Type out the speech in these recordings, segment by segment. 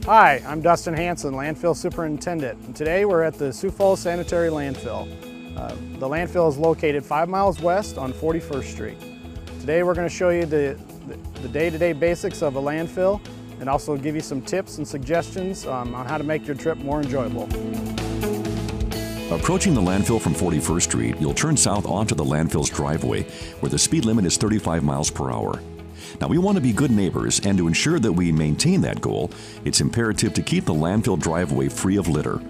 Hi, I'm Dustin Hanson, Landfill Superintendent, and today we're at the Sioux Falls Sanitary Landfill. The landfill is located 5 miles west on 41st Street. Today we're going to show you the day-to-day basics of a landfill and also give you some tips and suggestions on how to make your trip more enjoyable. Approaching the landfill from 41st Street, you'll turn south onto the landfill's driveway, where the speed limit is 35 miles per hour. Now, we want to be good neighbors, and to ensure that we maintain that goal, it's imperative to keep the landfill driveway free of litter.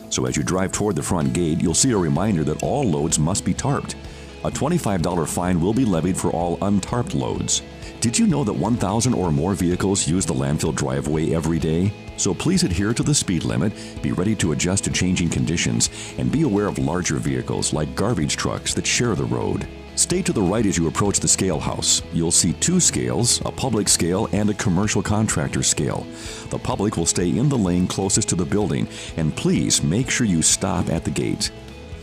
So as you drive toward the front gate, you'll see a reminder that all loads must be tarped. A $25 fine will be levied for all untarped loads. Did you know that 1,000 or more vehicles use the landfill driveway every day? So please adhere to the speed limit, be ready to adjust to changing conditions, and be aware of larger vehicles like garbage trucks that share the road. Stay to the right as you approach the scale house. You'll see 2 scales, a public scale and a commercial contractor scale. The public will stay in the lane closest to the building, and please make sure you stop at the gate.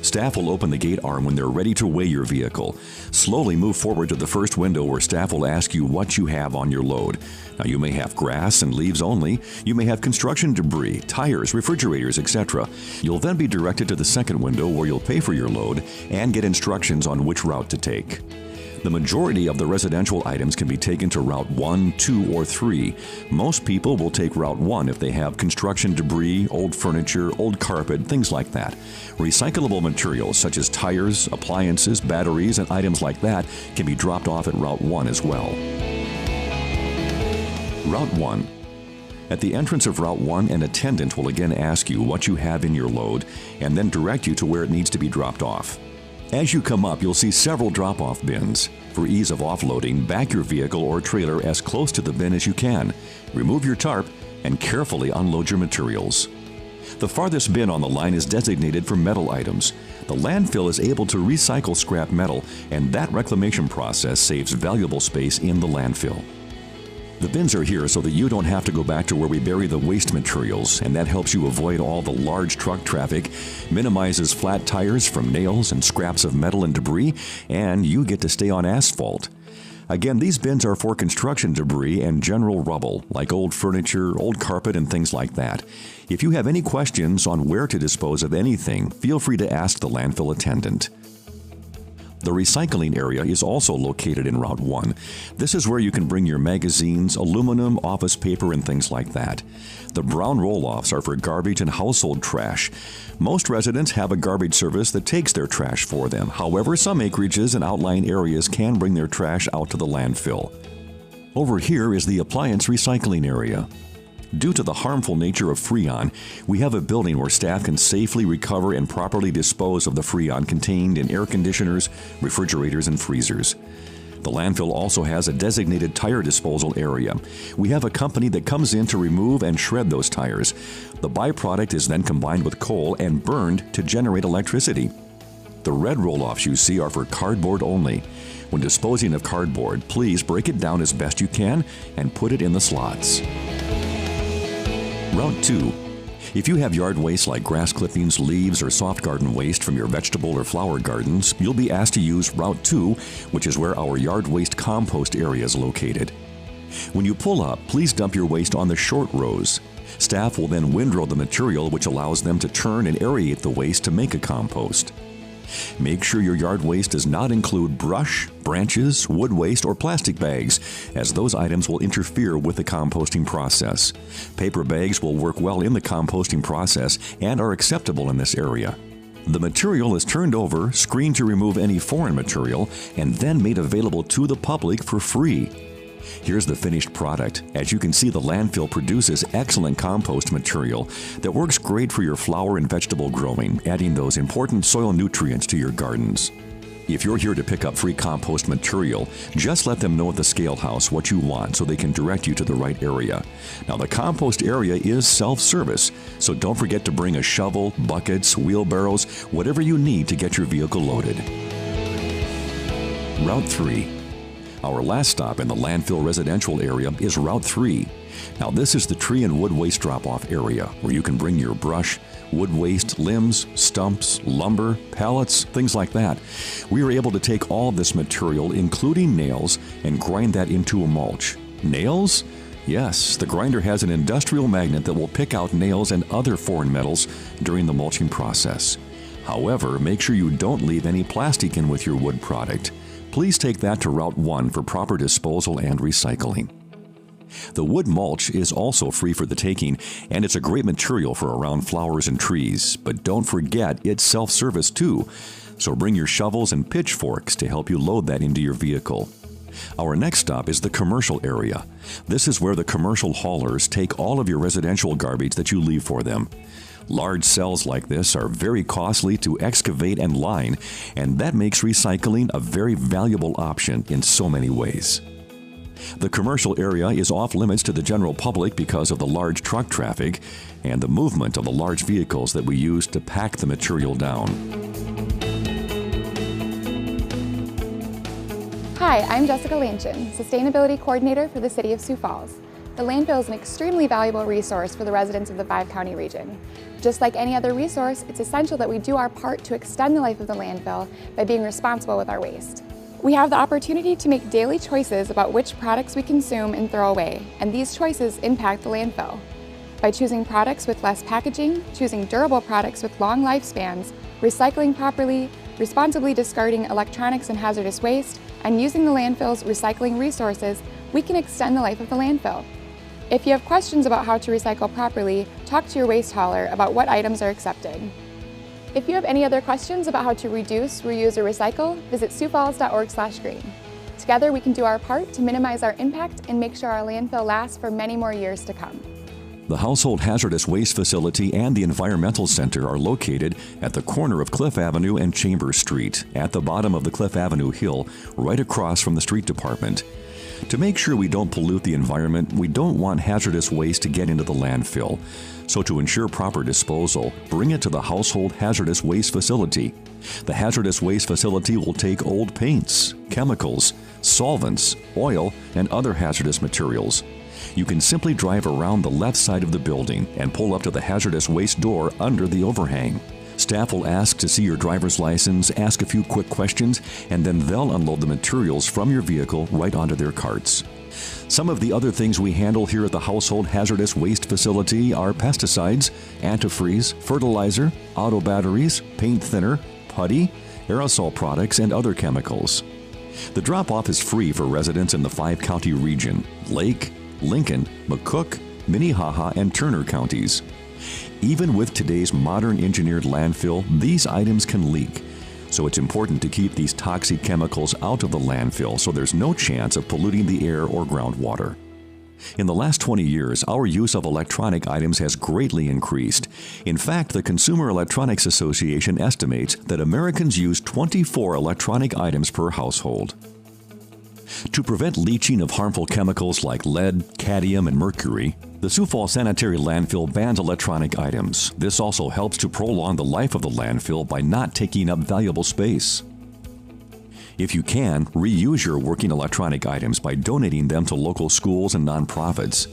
Staff will open the gate arm when they're ready to weigh your vehicle. Slowly move forward to the first window where staff will ask you what you have on your load. Now, you may have grass and leaves only. You may have construction debris, tires, refrigerators, etc. You'll then be directed to the second window where you'll pay for your load and get instructions on which route to take. The majority of the residential items can be taken to Route 1, 2, or 3. Most people will take Route 1 if they have construction debris, old furniture, old carpet, things like that. Recyclable materials such as tires, appliances, batteries, and items like that can be dropped off at Route 1 as well. Route 1. At the entrance of Route 1, an attendant will again ask you what you have in your load and then direct you to where it needs to be dropped off. As you come up, you'll see several drop-off bins. For ease of offloading, back your vehicle or trailer as close to the bin as you can. Remove your tarp and carefully unload your materials. The farthest bin on the line is designated for metal items. The landfill is able to recycle scrap metal, and that reclamation process saves valuable space in the landfill. The bins are here so that you don't have to go back to where we bury the waste materials, and that helps you avoid all the large truck traffic, minimizes flat tires from nails and scraps of metal and debris, and you get to stay on asphalt. Again, these bins are for construction debris and general rubble, like old furniture, old carpet, and things like that. If you have any questions on where to dispose of anything, feel free to ask the landfill attendant. The recycling area is also located in Route 1. This is where you can bring your magazines, aluminum, office paper, and things like that. The brown roll-offs are for garbage and household trash. Most residents have a garbage service that takes their trash for them. However, some acreages and outlying areas can bring their trash out to the landfill. Over here is the appliance recycling area. Due to the harmful nature of Freon, we have a building where staff can safely recover and properly dispose of the Freon contained in air conditioners, refrigerators, and freezers. The landfill also has a designated tire disposal area. We have a company that comes in to remove and shred those tires. The byproduct is then combined with coal and burned to generate electricity. The red roll-offs you see are for cardboard only. When disposing of cardboard, please break it down as best you can and put it in the slots. Route 2. If you have yard waste like grass clippings, leaves, or soft garden waste from your vegetable or flower gardens, you'll be asked to use Route 2, which is where our yard waste compost area is located. When you pull up, please dump your waste on the short rows. Staff will then windrow the material, which allows them to turn and aerate the waste to make a compost. Make sure your yard waste does not include brush, branches, wood waste, or plastic bags, as those items will interfere with the composting process. Paper bags will work well in the composting process and are acceptable in this area. The material is turned over, screened to remove any foreign material, and then made available to the public for free. Here's the finished product. As you can see, the landfill produces excellent compost material that works great for your flower and vegetable growing, adding those important soil nutrients to your gardens. If you're here to pick up free compost material, just let them know at the scale house what you want so they can direct you to the right area. Now, the compost area is self-service, so don't forget to bring a shovel, buckets, wheelbarrows, whatever you need to get your vehicle loaded. Route 3. Our last stop in the landfill residential area is Route 3. Now, this is the tree and wood waste drop-off area where you can bring your brush, wood waste, limbs, stumps, lumber, pallets, things like that. We are able to take all this material, including nails, and grind that into a mulch. Nails? Yes, the grinder has an industrial magnet that will pick out nails and other foreign metals during the mulching process. However, make sure you don't leave any plastic in with your wood product. Please take that to Route 1 for proper disposal and recycling. The wood mulch is also free for the taking, and it's a great material for around flowers and trees. But don't forget, it's self-service too, so bring your shovels and pitchforks to help you load that into your vehicle. Our next stop is the commercial area. This is where the commercial haulers take all of your residential garbage that you leave for them. Large cells like this are very costly to excavate and line, and that makes recycling a very valuable option in so many ways. The commercial area is off limits to the general public because of the large truck traffic and the movement of the large vehicles that we use to pack the material down. Hi, I'm Jessica Lanchin, Sustainability Coordinator for the City of Sioux Falls. The landfill is an extremely valuable resource for the residents of the 5-county region. Just like any other resource, it's essential that we do our part to extend the life of the landfill by being responsible with our waste. We have the opportunity to make daily choices about which products we consume and throw away, and these choices impact the landfill. By choosing products with less packaging, choosing durable products with long lifespans, recycling properly, responsibly discarding electronics and hazardous waste, and using the landfill's recycling resources, we can extend the life of the landfill. If you have questions about how to recycle properly, talk to your waste hauler about what items are accepted. If you have any other questions about how to reduce, reuse, or recycle, visit siouxfalls.org/green. Together we can do our part to minimize our impact and make sure our landfill lasts for many more years to come. The Household Hazardous Waste Facility and the Environmental Center are located at the corner of Cliff Avenue and Chambers Street, at the bottom of the Cliff Avenue Hill, right across from the street department. To make sure we don't pollute the environment, we don't want hazardous waste to get into the landfill. So to ensure proper disposal, bring it to the Household Hazardous Waste Facility. The Hazardous Waste Facility will take old paints, chemicals, solvents, oil, and other hazardous materials. You can simply drive around the left side of the building and pull up to the hazardous waste door under the overhang. Staff will ask to see your driver's license, ask a few quick questions, and then they'll unload the materials from your vehicle right onto their carts. Some of the other things we handle here at the Household Hazardous Waste Facility are pesticides, antifreeze, fertilizer, auto batteries, paint thinner, putty, aerosol products, and other chemicals. The drop-off is free for residents in the 5-county region: Lake, Lincoln, McCook, Minnehaha, and Turner counties. Even with today's modern engineered landfill, these items can leak. So it's important to keep these toxic chemicals out of the landfill so there's no chance of polluting the air or groundwater. In the last 20 years, our use of electronic items has greatly increased. In fact, the Consumer Electronics Association estimates that Americans use 24 electronic items per household. To prevent leaching of harmful chemicals like lead, cadmium, and mercury, the Sioux Falls Sanitary landfill bans electronic items. This also helps to prolong the life of the landfill by not taking up valuable space. If you can, reuse your working electronic items by donating them to local schools and nonprofits.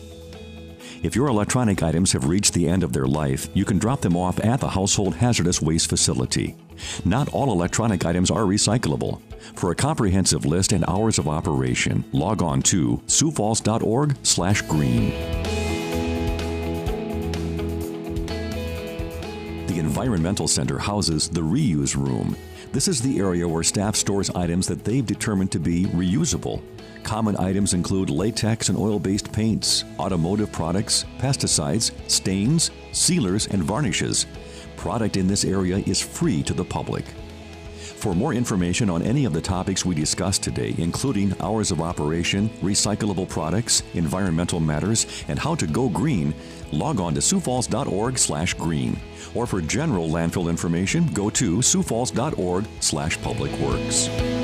If your electronic items have reached the end of their life, you can drop them off at the Household Hazardous Waste Facility. Not all electronic items are recyclable. For a comprehensive list and hours of operation, log on to siouxfalls.org/green. The Environmental Center houses the Reuse Room. This is the area where staff stores items that they've determined to be reusable. Common items include latex and oil-based paints, automotive products, pesticides, stains, sealers, and varnishes. Product in this area is free to the public. For more information on any of the topics we discussed today, including hours of operation, recyclable products, environmental matters, and how to go green, log on to siouxfalls.org/green. Or for general landfill information, go to siouxfalls.org/publicworks.